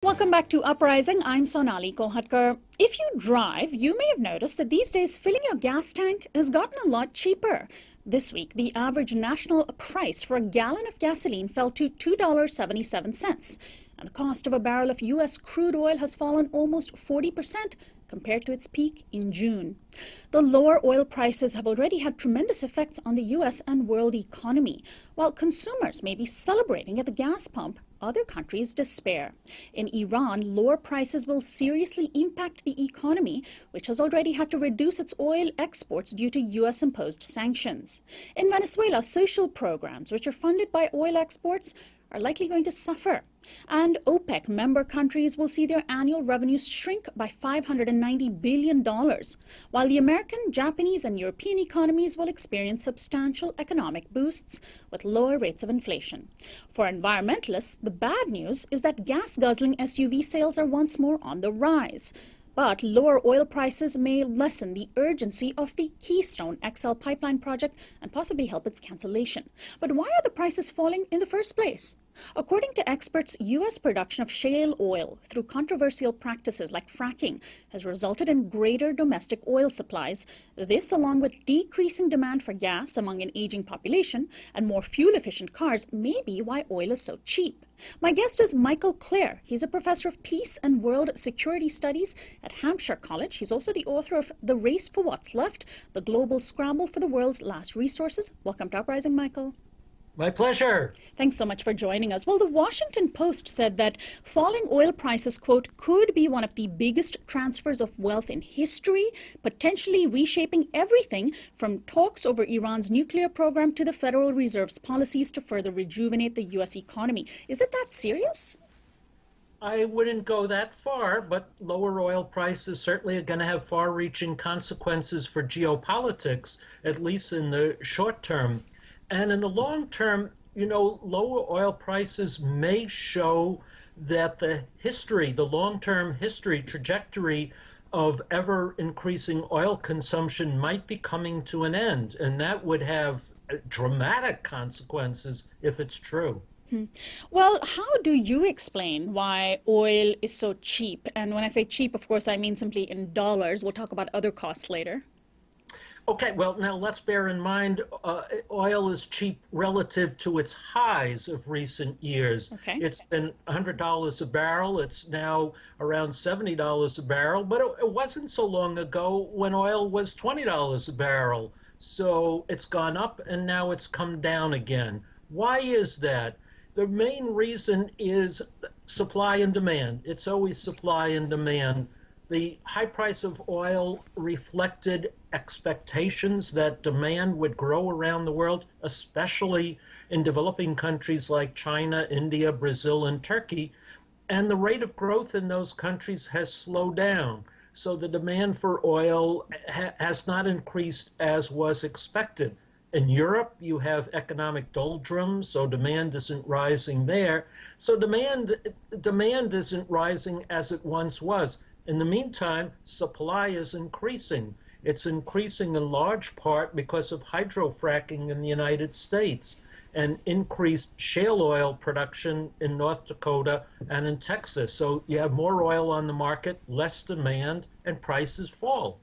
Welcome back to Uprising. I'm Sonali Kolhatkar. If you drive, you may have noticed that these days filling your gas tank has gotten a lot cheaper. This week, the average national price for a gallon of gasoline fell to $2.77, and the cost of a barrel of U.S. crude oil has fallen almost 40% compared to its peak in June. The lower oil prices have already had tremendous effects on the U.S. and world economy. While consumers may be celebrating at the gas pump, other countries despair. In Iran, lower prices will seriously impact the economy, which has already had to reduce its oil exports due to U.S.-imposed sanctions. In Venezuela, social programs, which are funded by oil exports, are likely going to suffer. And OPEC member countries will see their annual revenues shrink by $590 billion, while the American, Japanese, and European economies will experience substantial economic boosts with lower rates of inflation. For environmentalists, the bad news is that gas-guzzling SUV sales are once more on the rise. But lower oil prices may lessen the urgency of the Keystone XL pipeline project and possibly help its cancellation. But why are the prices falling in the first place? According to experts, U.S. production of shale oil through controversial practices like fracking has resulted in greater domestic oil supplies. This, along with decreasing demand for gas among an aging population and more fuel-efficient cars, may be why oil is so cheap. My guest is Michael Klare. He's a professor of peace and world security studies at Hampshire College. He's also the author of The Race for What's Left, The Global Scramble for the World's Last Resources. Welcome to Uprising, Michael. My pleasure. Thanks so much for joining us. Well, the Washington Post said that falling oil prices, quote, could be one of the biggest transfers of wealth in history, potentially reshaping everything from talks over Iran's nuclear program to the Federal Reserve's policies to further rejuvenate the U.S. economy. Is it that serious? I wouldn't go that far, but lower oil prices certainly are going to have far-reaching consequences for geopolitics, at least in the short term. And in the long term, lower oil prices may show that the long-term history trajectory of ever-increasing oil consumption might be coming to an end. And that would have dramatic consequences if it's true. Well, how do you explain why oil is so cheap? And when I say cheap, of course, I mean simply in dollars. We'll talk about other costs later. Okay, well, now let's bear in mind oil is cheap relative to its highs of recent years. Okay. It's been $100 a barrel. It's now around $70 a barrel, but it wasn't so long ago when oil was $20 a barrel. So it's gone up and now it's come down again. Why is that? The main reason is supply and demand. It's always supply and demand. The high price of oil reflected expectations that demand would grow around the world, especially in developing countries like China, India, Brazil, and Turkey. And the rate of growth in those countries has slowed down. So the demand for oil has not increased as was expected. In Europe, you have economic doldrums, so demand isn't rising there. So demand isn't rising as it once was. In the meantime, supply is increasing. It's increasing in large part because of hydrofracking in the United States and increased shale oil production in North Dakota and in Texas. So you have more oil on the market, less demand, and prices fall.